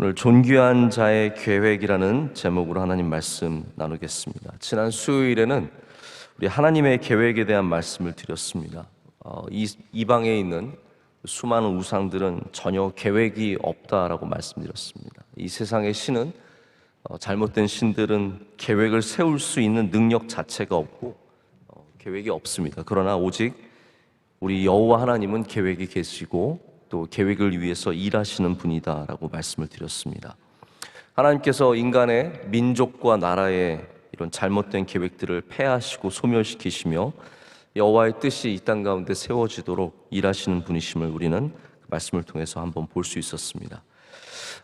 오늘 존귀한 자의 계획이라는 제목으로 하나님 말씀 나누겠습니다. 지난 수요일에는 우리 하나님의 계획에 대한 말씀을 드렸습니다. 이방에 있는 수많은 우상들은 전혀 계획이 없다라고 말씀드렸습니다. 이 세상의 신은 잘못된 신들은 계획을 세울 수 있는 능력 자체가 없고 계획이 없습니다. 그러나 오직 우리 여호와 하나님은 계획이 계시고 또 계획을 위해서 일하시는 분이다라고 말씀을 드렸습니다. 하나님께서 인간의 민족과 나라의 이런 잘못된 계획들을 폐하시고 소멸시키시며 여호와의 뜻이 이 땅 가운데 세워지도록 일하시는 분이심을 우리는 그 말씀을 통해서 한번 볼 수 있었습니다.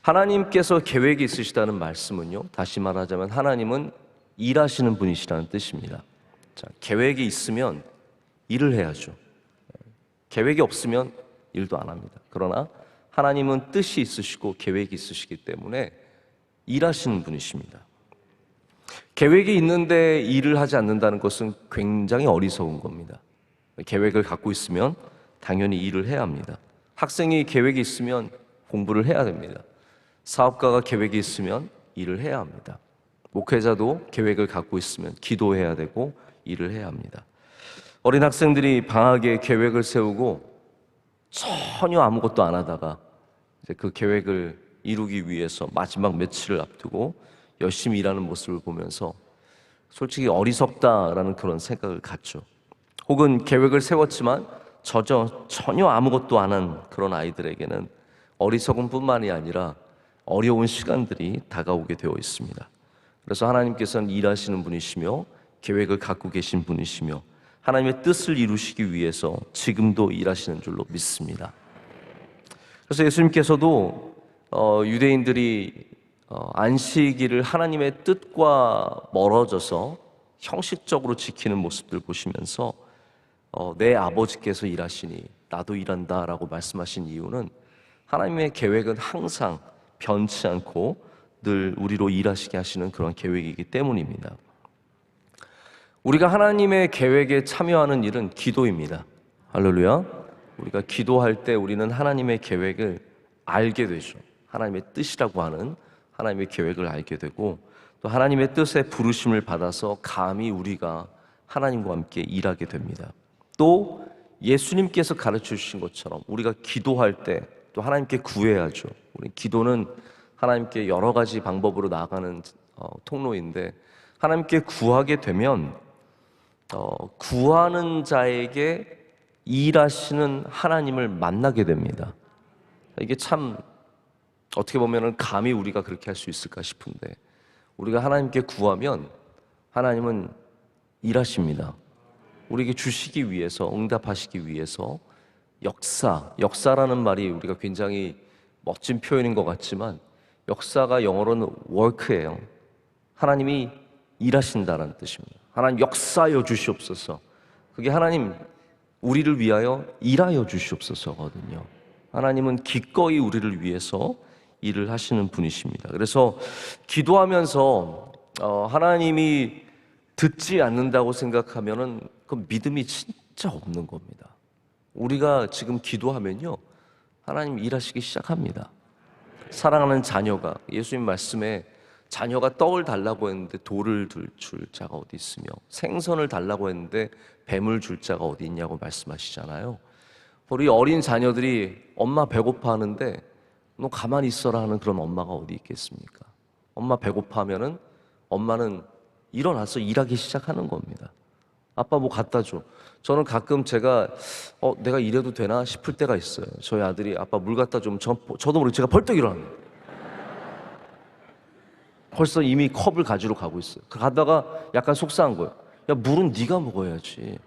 하나님께서 계획이 있으시다는 말씀은요, 다시 말하자면 하나님은 일하시는 분이시라는 뜻입니다. 자, 계획이 있으면 일을 해야죠. 계획이 없으면 일도 안 합니다. 그러나 하나님은 뜻이 있으시고 계획이 있으시기 때문에 일하시는 분이십니다. 계획이 있는데 일을 하지 않는다는 것은 굉장히 어리석은 겁니다. 계획을 갖고 있으면 당연히 일을 해야 합니다. 학생이 계획이 있으면 공부를 해야 됩니다. 사업가가 계획이 있으면 일을 해야 합니다. 목회자도 계획을 갖고 있으면 기도해야 되고 일을 해야 합니다. 어린 학생들이 방학에 계획을 세우고 전혀 아무것도 안 하다가 이제 그 계획을 이루기 위해서 마지막 며칠을 앞두고 열심히 일하는 모습을 보면서 솔직히 어리석다라는 그런 생각을 갖죠. 혹은 계획을 세웠지만 전혀 아무것도 안 한 그런 아이들에게는 어리석은 뿐만이 아니라 어려운 시간들이 다가오게 되어 있습니다. 그래서 하나님께서는 일하시는 분이시며 계획을 갖고 계신 분이시며 하나님의 뜻을 이루시기 위해서 지금도 일하시는 줄로 믿습니다. 그래서 예수님께서도 유대인들이 안식일을 하나님의 뜻과 멀어져서 형식적으로 지키는 모습들 보시면서 내 아버지께서 일하시니 나도 일한다 라고 말씀하신 이유는 하나님의 계획은 항상 변치 않고 늘 우리로 일하시게 하시는 그런 계획이기 때문입니다. 우리가 하나님의 계획에 참여하는 일은 기도입니다. 할렐루야. 우리가 기도할 때 우리는 하나님의 계획을 알게 되죠. 하나님의 뜻이라고 하는 하나님의 계획을 알게 되고 또 하나님의 뜻에 부르심을 받아서 감히 우리가 하나님과 함께 일하게 됩니다. 또 예수님께서 가르쳐 주신 것처럼 우리가 기도할 때 또 하나님께 구해야죠. 우리 기도는 하나님께 여러 가지 방법으로 나아가는 통로인데 하나님께 구하게 되면 구하는 자에게 일하시는 하나님을 만나게 됩니다. 이게 참 어떻게 보면 감히 우리가 그렇게 할 수 있을까 싶은데 우리가 하나님께 구하면 하나님은 일하십니다. 우리에게 주시기 위해서, 응답하시기 위해서 역사라는 말이 우리가 굉장히 멋진 표현인 것 같지만 역사가 영어로는 work예요. 하나님이 일하신다는 뜻입니다. 하나님 역사하여 주시옵소서. 그게 하나님 우리를 위하여 일하여 주시옵소서거든요. 하나님은 기꺼이 우리를 위해서 일을 하시는 분이십니다. 그래서 기도하면서 하나님이 듣지 않는다고 생각하면은 그 믿음이 진짜 없는 겁니다. 우리가 지금 기도하면요 하나님 일하시기 시작합니다. 사랑하는 자녀가 예수님 말씀에 자녀가 떡을 달라고 했는데 돌을 줄 자가 어디 있으며 생선을 달라고 했는데 뱀을 줄 자가 어디 있냐고 말씀하시잖아요. 우리 어린 자녀들이 엄마 배고파 하는데 너 가만히 있어라 하는 그런 엄마가 어디 있겠습니까? 엄마 배고파 하면은 엄마는 일어나서 일하기 시작하는 겁니다. 아빠 뭐 갖다 줘. 저는 가끔 제가 내가 이래도 되나 싶을 때가 있어요. 저희 아들이 아빠 물 갖다 주면 저도 모르게 제가 벌떡 일어납니다. 벌써 이미 컵을 가지러 가고 있어요. 가다가 약간 속상한 거예요. 야, 물은 네가 먹어야지.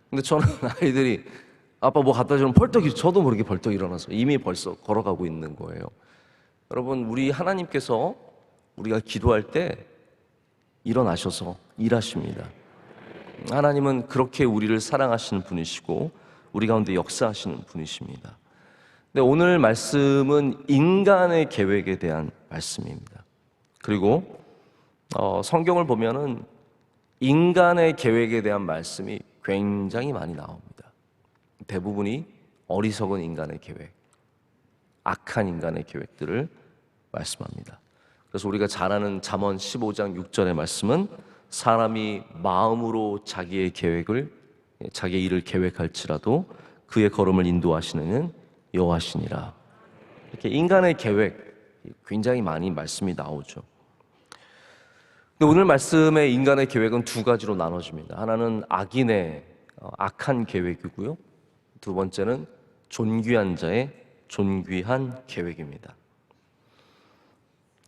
근데 저는 아이들이 아빠 뭐 갖다 주면 저도 모르게 벌떡 일어나서 이미 벌써 걸어가고 있는 거예요. 여러분, 우리 하나님께서 우리가 기도할 때 일어나셔서 일하십니다. 하나님은 그렇게 우리를 사랑하시는 분이시고 우리 가운데 역사하시는 분이십니다. 근데 오늘 말씀은 인간의 계획에 대한 말씀입니다. 그리고 성경을 보면은 인간의 계획에 대한 말씀이 굉장히 많이 나옵니다. 대부분이 어리석은 인간의 계획, 악한 인간의 계획들을 말씀합니다. 그래서 우리가 잘 아는 잠언 15장 6절의 말씀은 사람이 마음으로 자기의 일을 계획할지라도 그의 걸음을 인도하시는 이는 여호와시니라. 이렇게 인간의 계획 굉장히 많이 말씀이 나오죠. 근데 오늘 말씀의 인간의 계획은 두 가지로 나눠집니다. 하나는 악인의 악한 계획이고요. 두 번째는 존귀한 자의 존귀한 계획입니다.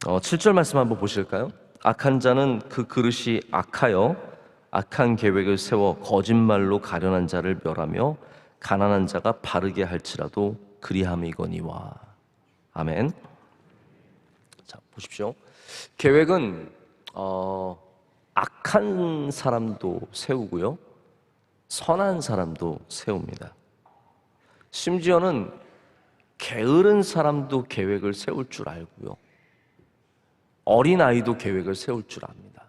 7절 말씀 한번 보실까요? 악한 자는 그 그릇이 악하여 악한 계획을 세워 거짓말로 가련한 자를 멸하며 가난한 자가 바르게 할지라도 그리함이거니와. 아멘. 자, 보십시오. 계획은 악한 사람도 세우고요, 선한 사람도 세웁니다. 심지어는 게으른 사람도 계획을 세울 줄 알고요, 어린아이도 계획을 세울 줄 압니다.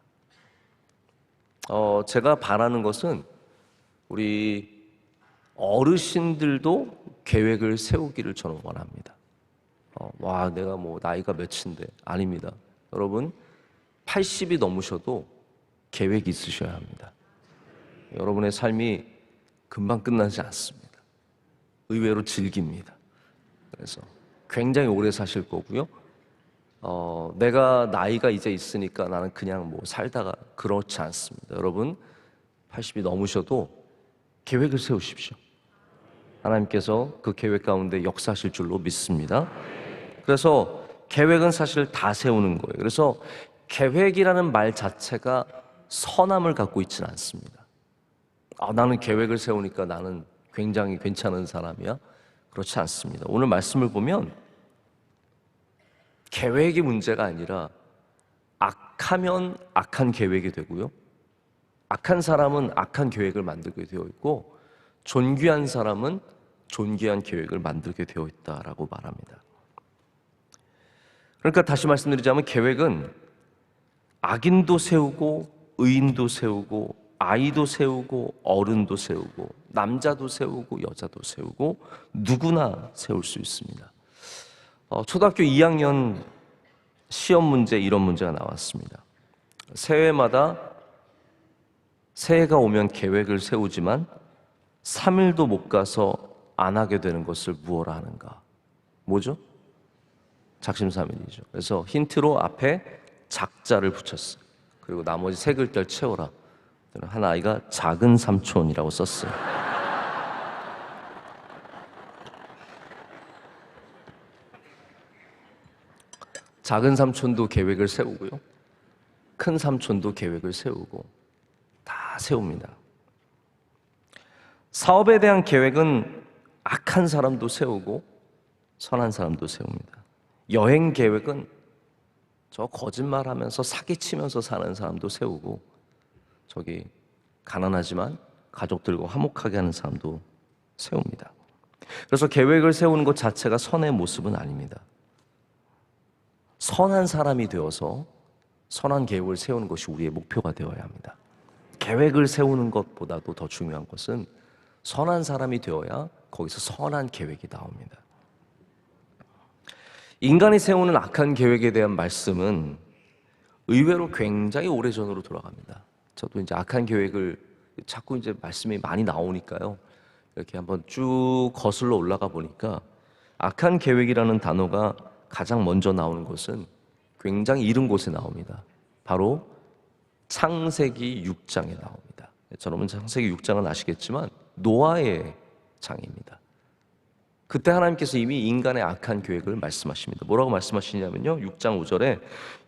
제가 바라는 것은 우리 어르신들도 계획을 세우기를 저는 원합니다. 내가 뭐 나이가 몇인데, 아닙니다. 여러분 80이 넘으셔도 계획이 있으셔야 합니다. 여러분의 삶이 금방 끝나지 않습니다. 의외로 즐깁니다. 그래서 굉장히 오래 사실 거고요, 내가 나이가 이제 있으니까 나는 그냥 뭐 살다가, 그렇지 않습니다. 여러분 80이 넘으셔도 계획을 세우십시오. 하나님께서 그 계획 가운데 역사하실 줄로 믿습니다. 그래서 계획은 사실 다 세우는 거예요. 그래서 계획이라는 말 자체가 선함을 갖고 있지는 않습니다. 나는 계획을 세우니까 나는 굉장히 괜찮은 사람이야, 그렇지 않습니다. 오늘 말씀을 보면 계획이 문제가 아니라 악하면 악한 계획이 되고요, 악한 사람은 악한 계획을 만들게 되어 있고, 존귀한 사람은 존귀한 계획을 만들게 되어 있다라고 말합니다. 그러니까 다시 말씀드리자면 계획은 악인도 세우고 의인도 세우고 아이도 세우고 어른도 세우고 남자도 세우고 여자도 세우고 누구나 세울 수 있습니다. 초등학교 2학년 시험 문제 이런 문제가 나왔습니다. 새해가 오면 계획을 세우지만 3일도 못 가서 안 하게 되는 것을 무엇라 하는가? 뭐죠? 작심삼일이죠. 그래서 힌트로 앞에 작자를 붙였어요. 그리고 나머지 세 글자를 채워라. 한 아이가 작은 삼촌이라고 썼어요. 작은 삼촌도 계획을 세우고요, 큰 삼촌도 계획을 세우고 다 세웁니다. 사업에 대한 계획은 악한 사람도 세우고 선한 사람도 세웁니다. 여행 계획은 저 거짓말하면서 사기치면서 사는 사람도 세우고, 저기 가난하지만 가족들과 화목하게 하는 사람도 세웁니다. 그래서 계획을 세우는 것 자체가 선의 모습은 아닙니다. 선한 사람이 되어서 선한 계획을 세우는 것이 우리의 목표가 되어야 합니다. 계획을 세우는 것보다도 더 중요한 것은 선한 사람이 되어야 거기서 선한 계획이 나옵니다. 인간이 세우는 악한 계획에 대한 말씀은 의외로 굉장히 오래전으로 돌아갑니다. 저도 이제 악한 계획을 자꾸 이제 말씀이 많이 나오니까요, 이렇게 한번 쭉 거슬러 올라가 보니까 악한 계획이라는 단어가 가장 먼저 나오는 것은 굉장히 이른 곳에 나옵니다. 바로 창세기 6장에 나옵니다. 여러분 창세기 6장은 아시겠지만 노아의 장입니다. 그때 하나님께서 이미 인간의 악한 계획을 말씀하십니다. 뭐라고 말씀하시냐면요, 6장 5절에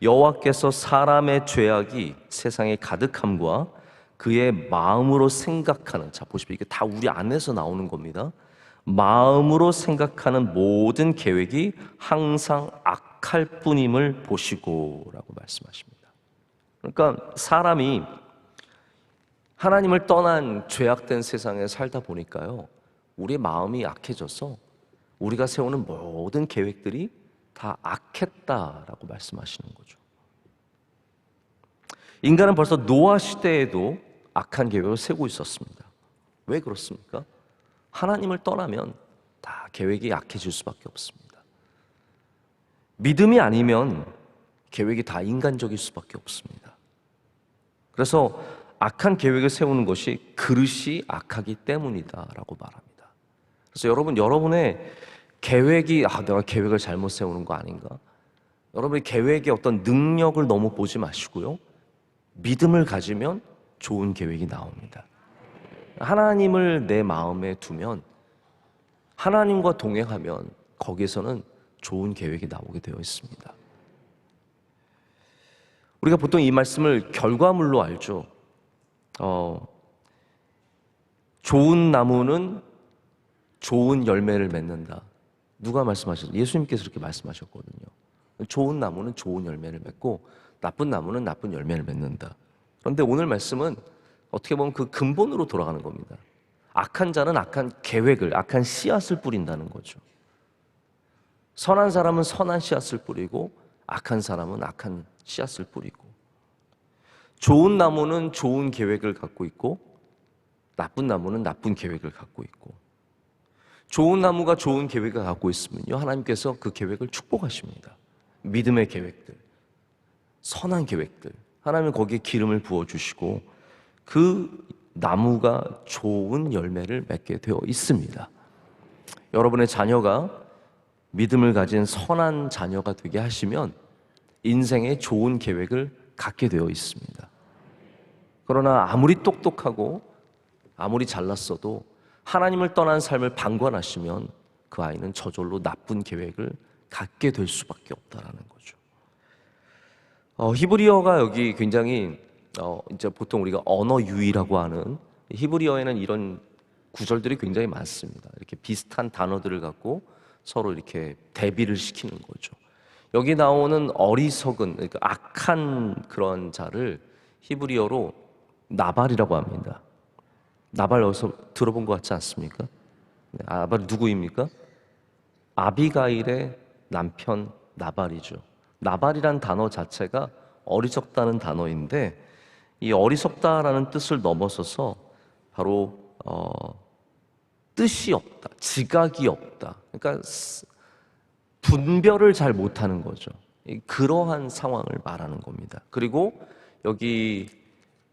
여호와께서 사람의 죄악이 세상에 가득함과 그의 마음으로 생각하는, 자 보십시오, 이게 다 우리 안에서 나오는 겁니다. 마음으로 생각하는 모든 계획이 항상 악할 뿐임을 보시고 라고 말씀하십니다. 그러니까 사람이 하나님을 떠난 죄악된 세상에 살다 보니까요, 우리 마음이 약해져서 우리가 세우는 모든 계획들이 다 악했다라고 말씀하시는 거죠. 인간은 벌써 노아 시대에도 악한 계획을 세우고 있었습니다. 왜 그렇습니까? 하나님을 떠나면 다 계획이 약해질 수밖에 없습니다. 믿음이 아니면 계획이 다 인간적일 수밖에 없습니다. 그래서 악한 계획을 세우는 것이 그릇이 악하기 때문이다라고 말합니다. 그래서 여러분의 계획이 내가 계획을 잘못 세우는 거 아닌가? 여러분의 계획의 어떤 능력을 너무 보지 마시고요. 믿음을 가지면 좋은 계획이 나옵니다. 하나님을 내 마음에 두면, 하나님과 동행하면 거기에서는 좋은 계획이 나오게 되어 있습니다. 우리가 보통 이 말씀을 결과물로 알죠. 좋은 나무는 좋은 열매를 맺는다. 누가 말씀하셨어요? 예수님께서 그렇게 말씀하셨거든요. 좋은 나무는 좋은 열매를 맺고 나쁜 나무는 나쁜 열매를 맺는다. 그런데 오늘 말씀은 어떻게 보면 그 근본으로 돌아가는 겁니다. 악한 자는 악한 계획을, 악한 씨앗을 뿌린다는 거죠. 선한 사람은 선한 씨앗을 뿌리고 악한 사람은 악한 씨앗을 뿌리고, 좋은 나무는 좋은 계획을 갖고 있고 나쁜 나무는 나쁜 계획을 갖고 있고, 좋은 나무가 좋은 계획을 갖고 있으면요, 하나님께서 그 계획을 축복하십니다. 믿음의 계획들, 선한 계획들, 하나님은 거기에 기름을 부어주시고 그 나무가 좋은 열매를 맺게 되어 있습니다. 여러분의 자녀가 믿음을 가진 선한 자녀가 되게 하시면 인생에 좋은 계획을 갖게 되어 있습니다. 그러나 아무리 똑똑하고 아무리 잘났어도 하나님을 떠난 삶을 방관하시면 그 아이는 저절로 나쁜 계획을 갖게 될 수밖에 없다라는 거죠. 히브리어가 여기 굉장히 이제 보통 우리가 언어 유희라고 하는, 히브리어에는 이런 구절들이 굉장히 많습니다. 이렇게 비슷한 단어들을 갖고 서로 이렇게 대비를 시키는 거죠. 여기 나오는 어리석은, 그러니까 악한 그런 자를 히브리어로 나발이라고 합니다. 나발 어디서 들어본 것 같지 않습니까? 나발 누구입니까? 아비가일의 남편 나발이죠. 나발이란 단어 자체가 어리석다는 단어인데, 이 어리석다라는 뜻을 넘어서서 바로 뜻이 없다, 지각이 없다, 그러니까 분별을 잘 못하는 거죠. 그러한 상황을 말하는 겁니다. 그리고 여기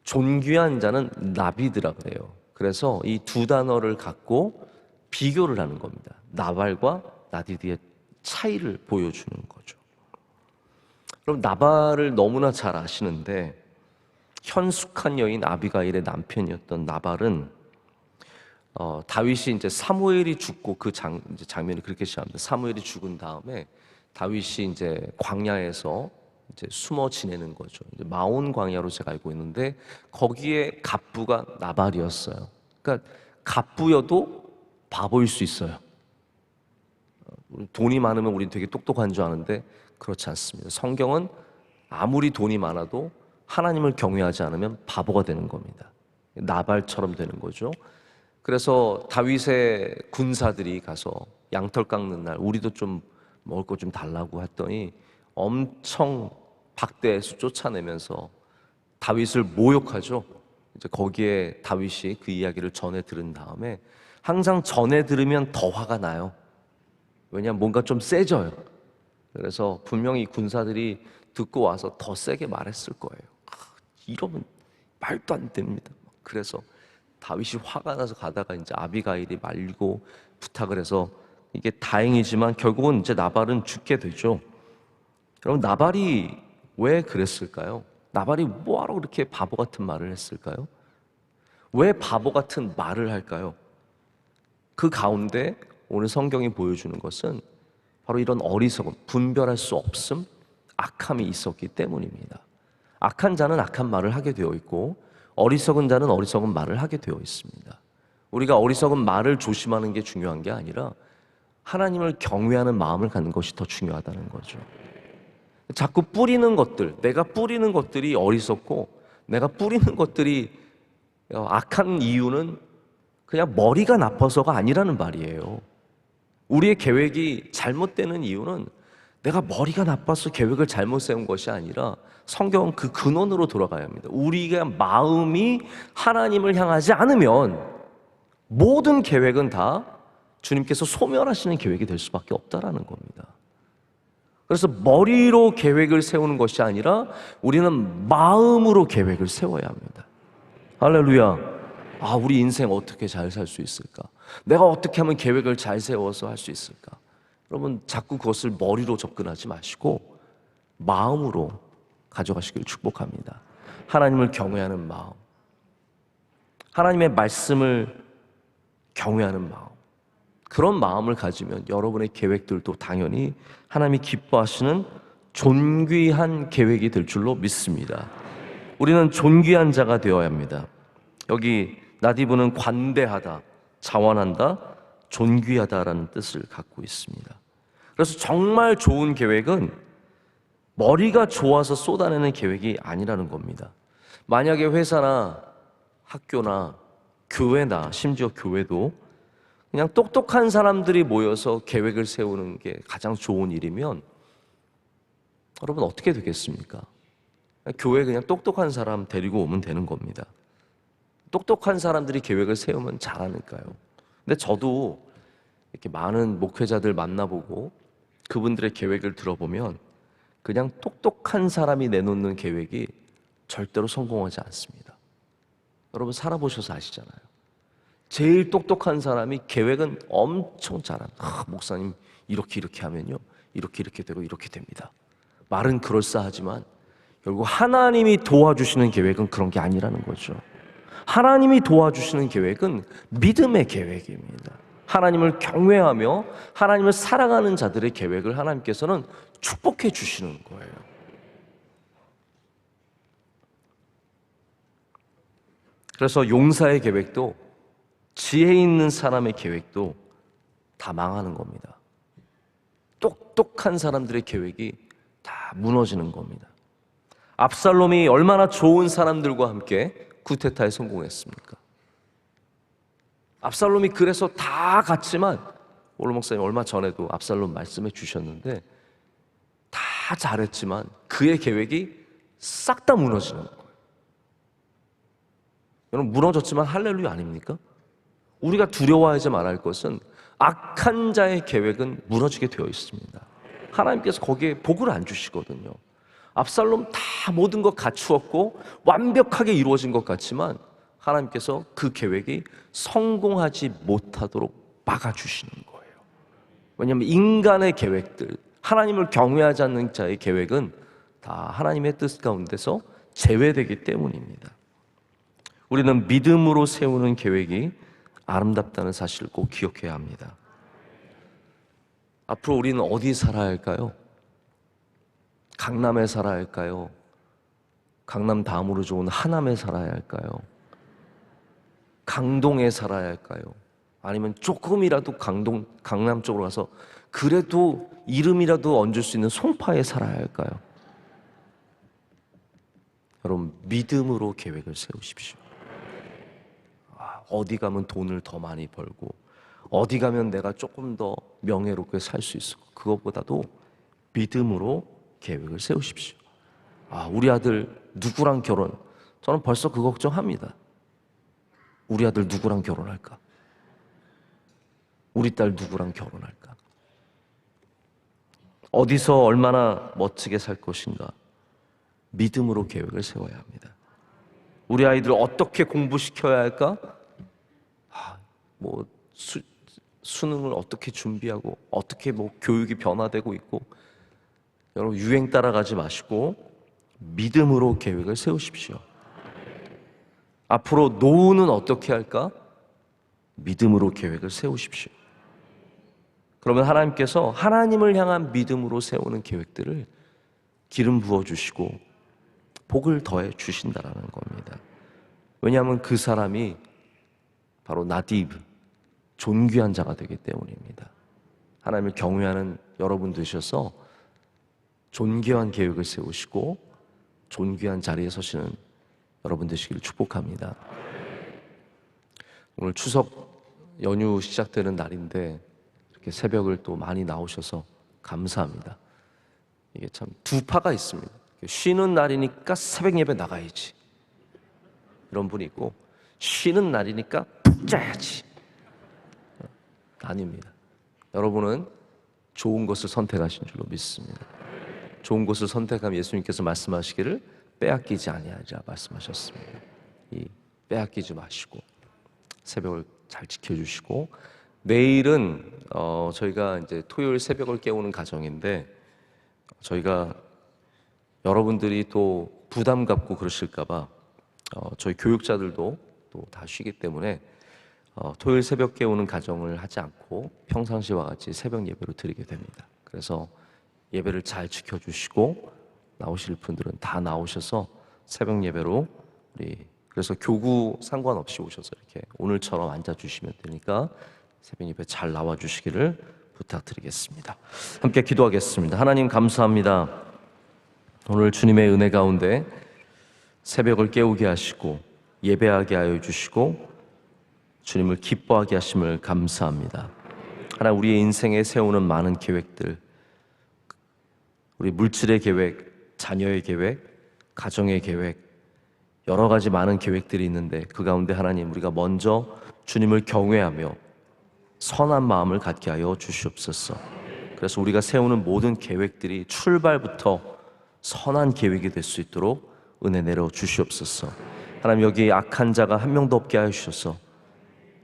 존귀한 자는 나비드라 그래요. 그래서 이 두 단어를 갖고 비교를 하는 겁니다. 나발과 나디드의 차이를 보여주는 거죠. 그럼 나발을 너무나 잘 아시는데, 현숙한 여인 아비가일의 남편이었던 나발은 다윗이 이제 사무엘이 죽고 그 장면이 그렇게 시작합니다. 사무엘이 죽은 다음에 다윗이 이제 광야에서 이제 숨어 지내는 거죠. 이제 마온 광야로 제가 알고 있는데 거기에 갑부가 나발이었어요. 그러니까 갑부여도 바보일 수 있어요. 돈이 많으면 우리는 되게 똑똑한 줄 아는데 그렇지 않습니다. 성경은 아무리 돈이 많아도 하나님을 경외하지 않으면 바보가 되는 겁니다. 나발처럼 되는 거죠. 그래서 다윗의 군사들이 가서 양털 깎는 날 우리도 좀 먹을 거 좀 달라고 했더니 엄청 박대해서 쫓아내면서 다윗을 모욕하죠. 이제 거기에 다윗이 그 이야기를 전해 들은 다음에, 항상 전해 들으면 더 화가 나요. 왜냐하면 뭔가 좀 세져요. 그래서 분명히 군사들이 듣고 와서 더 세게 말했을 거예요. 이러면 말도 안 됩니다. 그래서 다윗이 화가 나서 가다가 이제 아비가일이 말리고 부탁을 해서, 이게 다행이지만 결국은 이제 나발은 죽게 되죠. 여러분, 나발이 왜 그랬을까요? 나발이 뭐하러 그렇게 바보 같은 말을 했을까요? 왜 바보 같은 말을 할까요? 그 가운데 오늘 성경이 보여주는 것은 바로 이런 어리석음, 분별할 수 없음, 악함이 있었기 때문입니다. 악한 자는 악한 말을 하게 되어 있고 어리석은 자는 어리석은 말을 하게 되어 있습니다. 우리가 어리석은 말을 조심하는 게 중요한 게 아니라 하나님을 경외하는 마음을 갖는 것이 더 중요하다는 거죠. 자꾸 뿌리는 것들, 내가 뿌리는 것들이 어리석고 내가 뿌리는 것들이 악한 이유는 그냥 머리가 나빠서가 아니라는 말이에요. 우리의 계획이 잘못되는 이유는 내가 머리가 나빠서 계획을 잘못 세운 것이 아니라 성경은 그 근원으로 돌아가야 합니다. 우리가 마음이 하나님을 향하지 않으면 모든 계획은 다 주님께서 소멸하시는 계획이 될 수밖에 없다라는 겁니다. 그래서 머리로 계획을 세우는 것이 아니라 우리는 마음으로 계획을 세워야 합니다. 할렐루야. 우리 인생 어떻게 잘 살 수 있을까? 내가 어떻게 하면 계획을 잘 세워서 할 수 있을까? 여러분, 자꾸 그것을 머리로 접근하지 마시고 마음으로 가져가시길 축복합니다. 하나님을 경외하는 마음, 하나님의 말씀을 경외하는 마음, 그런 마음을 가지면 여러분의 계획들도 당연히 하나님이 기뻐하시는 존귀한 계획이 될 줄로 믿습니다. 우리는 존귀한 자가 되어야 합니다. 여기 나디브는 관대하다, 자원한다, 존귀하다라는 뜻을 갖고 있습니다. 그래서 정말 좋은 계획은 머리가 좋아서 쏟아내는 계획이 아니라는 겁니다. 만약에 회사나 학교나 교회나 심지어 교회도 그냥 똑똑한 사람들이 모여서 계획을 세우는 게 가장 좋은 일이면 여러분 어떻게 되겠습니까? 교회에 그냥 똑똑한 사람 데리고 오면 되는 겁니다. 똑똑한 사람들이 계획을 세우면 잘하니까요. 근데 저도 이렇게 많은 목회자들 만나보고 그분들의 계획을 들어보면 그냥 똑똑한 사람이 내놓는 계획이 절대로 성공하지 않습니다. 여러분 살아보셔서 아시잖아요. 제일 똑똑한 사람이 계획은 엄청 잘한다. 목사님 이렇게 하면요 이렇게 되고 이렇게 됩니다. 말은 그럴싸하지만 결국 하나님이 도와주시는 계획은 그런 게 아니라는 거죠. 하나님이 도와주시는 계획은 믿음의 계획입니다. 하나님을 경외하며 하나님을 사랑하는 자들의 계획을 하나님께서는 축복해 주시는 거예요. 그래서 용사의 계획도 지혜 있는 사람의 계획도 다 망하는 겁니다. 똑똑한 사람들의 계획이 다 무너지는 겁니다. 압살롬이 얼마나 좋은 사람들과 함께 쿠데타에 성공했습니까? 압살롬이 그래서 다 갔지만 오늘 목사님 얼마 전에도 압살롬 말씀해 주셨는데 다 잘했지만 그의 계획이 싹 다 무너지는 거예요. 여러분 무너졌지만 할렐루야 아닙니까? 우리가 두려워하지 말아야 할 것은 악한 자의 계획은 무너지게 되어 있습니다. 하나님께서 거기에 복을 안 주시거든요. 압살롬 다 모든 것 갖추었고 완벽하게 이루어진 것 같지만 하나님께서 그 계획이 성공하지 못하도록 막아주시는 거예요. 왜냐하면 인간의 계획들, 하나님을 경외하지 않는 자의 계획은 다 하나님의 뜻 가운데서 제외되기 때문입니다. 우리는 믿음으로 세우는 계획이 아름답다는 사실을 꼭 기억해야 합니다. 앞으로 우리는 어디 살아야 할까요? 강남에 살아야 할까요? 강남 다음으로 좋은 하남에 살아야 할까요? 강동에 살아야 할까요? 아니면 조금이라도 강남 쪽으로 가서 그래도 이름이라도 얹을 수 있는 송파에 살아야 할까요? 여러분 믿음으로 계획을 세우십시오. 어디 가면 돈을 더 많이 벌고 어디 가면 내가 조금 더 명예롭게 살 수 있어. 그것보다도 믿음으로 계획을 세우십시오. 우리 아들 누구랑 결혼? 저는 벌써 그 걱정합니다. 우리 아들 누구랑 결혼할까? 우리 딸 누구랑 결혼할까? 어디서 얼마나 멋지게 살 것인가? 믿음으로 계획을 세워야 합니다. 우리 아이들을 어떻게 공부시켜야 할까? 수능을 어떻게 준비하고 어떻게 교육이 변화되고 있고 여러분 유행 따라가지 마시고 믿음으로 계획을 세우십시오. 앞으로 노후는 어떻게 할까? 믿음으로 계획을 세우십시오. 그러면 하나님께서 하나님을 향한 믿음으로 세우는 계획들을 기름 부어주시고 복을 더해 주신다라는 겁니다. 왜냐하면 그 사람이 바로 나디브, 존귀한 자가 되기 때문입니다. 하나님을 경외하는 여러분 되셔서 존귀한 계획을 세우시고 존귀한 자리에 서시는 여러분 되시기를 축복합니다. 오늘 추석 연휴 시작되는 날인데 이렇게 새벽을 또 많이 나오셔서 감사합니다. 이게 참 두 파가 있습니다. 쉬는 날이니까 새벽 예배 나가야지 이런 분이 있고 쉬는 날이니까 푹 자야지. 아닙니다. 여러분은 좋은 것을 선택하신 줄로 믿습니다. 좋은 곳을 선택하면 예수님께서 말씀하시기를 빼앗기지 아니하리라 말씀하셨습니다. 이 빼앗기지 마시고 새벽을 잘 지켜주시고, 내일은 저희가 이제 토요일 새벽을 깨우는 가정인데, 저희가 여러분들이 또 부담 갖고 그러실까봐 저희 교육자들도 또 다 쉬기 때문에 토요일 새벽 깨우는 가정을 하지 않고 평상시와 같이 새벽 예배로 드리게 됩니다. 그래서 예배를 잘 지켜주시고 나오실 분들은 다 나오셔서 새벽 예배로 그래서 교구 상관없이 오셔서 이렇게 오늘처럼 앉아주시면 되니까 새벽 예배 잘 나와주시기를 부탁드리겠습니다. 함께 기도하겠습니다. 하나님 감사합니다. 오늘 주님의 은혜 가운데 새벽을 깨우게 하시고 예배하게 하여 주시고 주님을 기뻐하게 하심을 감사합니다. 하나님, 우리의 인생에 세우는 많은 계획들, 우리 물질의 계획, 자녀의 계획, 가정의 계획, 여러 가지 많은 계획들이 있는데 그 가운데 하나님, 우리가 먼저 주님을 경외하며 선한 마음을 갖게 하여 주시옵소서. 그래서 우리가 세우는 모든 계획들이 출발부터 선한 계획이 될 수 있도록 은혜 내려 주시옵소서. 하나님, 여기 악한 자가 한 명도 없게 하여 주셔서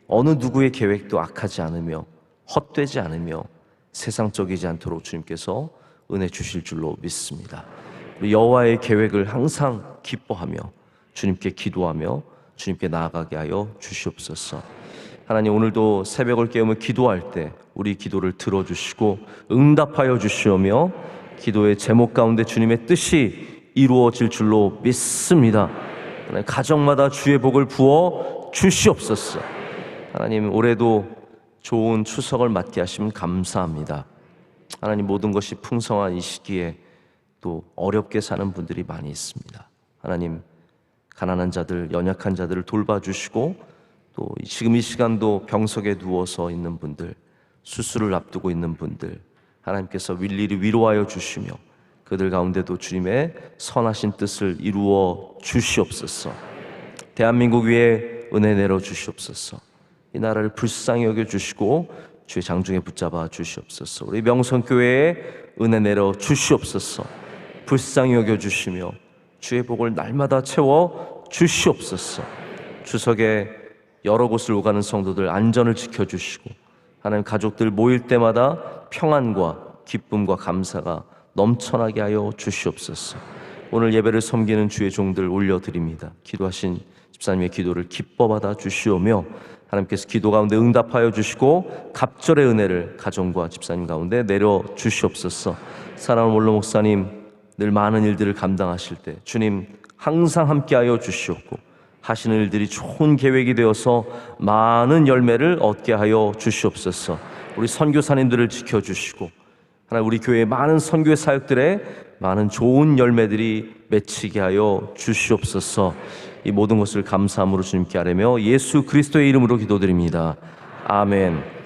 어느 누구의 계획도 악하지 않으며 헛되지 않으며 세상적이지 않도록 주님께서 은혜 주실 줄로 믿습니다. 우리 여호와의 계획을 항상 기뻐하며 주님께 기도하며 주님께 나아가게 하여 주시옵소서. 하나님, 오늘도 새벽을 깨우며 기도할 때 우리 기도를 들어주시고 응답하여 주시오며 기도의 제목 가운데 주님의 뜻이 이루어질 줄로 믿습니다. 하나님, 가정마다 주의 복을 부어 주시옵소서. 하나님, 올해도 좋은 추석을 맞게 하시면 감사합니다. 하나님, 모든 것이 풍성한 이 시기에 또 어렵게 사는 분들이 많이 있습니다. 하나님, 가난한 자들, 연약한 자들을 돌봐주시고 또 지금 이 시간도 병석에 누워서 있는 분들, 수술을 앞두고 있는 분들 하나님께서 일일이 위로하여 주시며 그들 가운데도 주님의 선하신 뜻을 이루어 주시옵소서. 대한민국 위에 은혜 내려 주시옵소서. 이 나라를 불쌍히 여겨 주시고 주의 장중에 붙잡아 주시옵소서. 우리 명성교회에 은혜 내려 주시옵소서. 불쌍히 여겨 주시며 주의 복을 날마다 채워 주시옵소서. 추석에 여러 곳을 오가는 성도들 안전을 지켜주시고 하나님, 가족들 모일 때마다 평안과 기쁨과 감사가 넘쳐나게 하여 주시옵소서. 오늘 예배를 섬기는 주의 종들 올려드립니다. 기도하신 집사님의 기도를 기뻐 받아 주시오며 하나님께서 기도 가운데 응답하여 주시고 갑절의 은혜를 가정과 집사님 가운데 내려 주시옵소서. 사랑하는 원로 목사님, 늘 많은 일들을 감당하실 때 주님 항상 함께하여 주시옵고 하시는 일들이 좋은 계획이 되어서 많은 열매를 얻게 하여 주시옵소서. 우리 선교사님들을 지켜주시고 하나님, 우리 교회의 많은 선교의 사역들에 많은 좋은 열매들이 맺히게 하여 주시옵소서. 이 모든 것을 감사함으로 주님께 아뢰며 예수 그리스도의 이름으로 기도드립니다. 아멘.